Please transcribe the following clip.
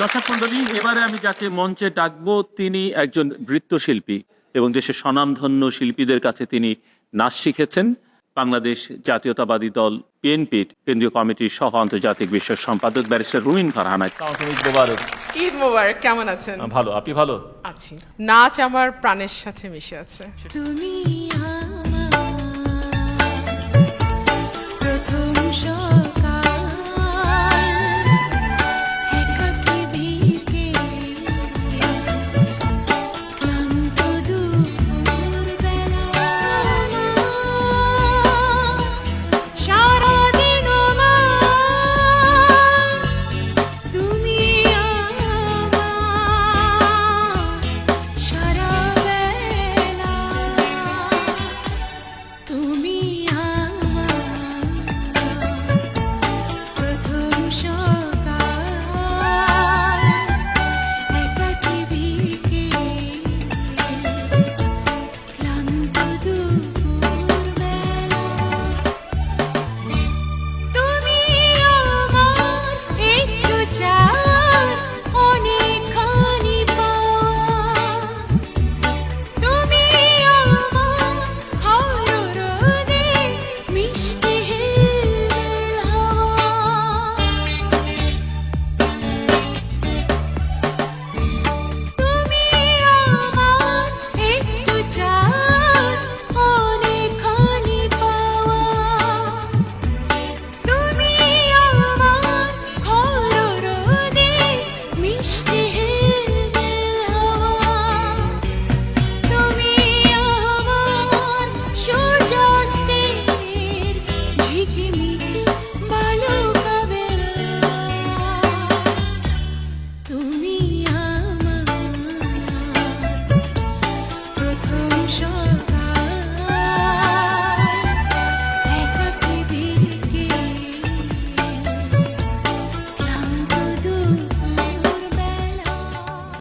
দর্শক মণ্ডলী, এবারে আমি যাকে মঞ্চে ডাকবো তিনি একজন নৃত্যশিল্পী এবং দেশের স্বনামধন্য শিল্পীদের কাছে তিনি নাচ শিখেছেন। বাংলাদেশ জাতীয়তাবাদী দল বিএনপির কেন্দ্রীয় কমিটির সহ আন্তর্জাতিক বিষয়ক সম্পাদক ব্যারিস্টার রুমিন ফারহানা। ঈদ মোবারক, কেমন আছেন? ভালো, আপনি ভালো? আছি। নাচ আমার প্রাণের সাথে মিশে আছে। তুমি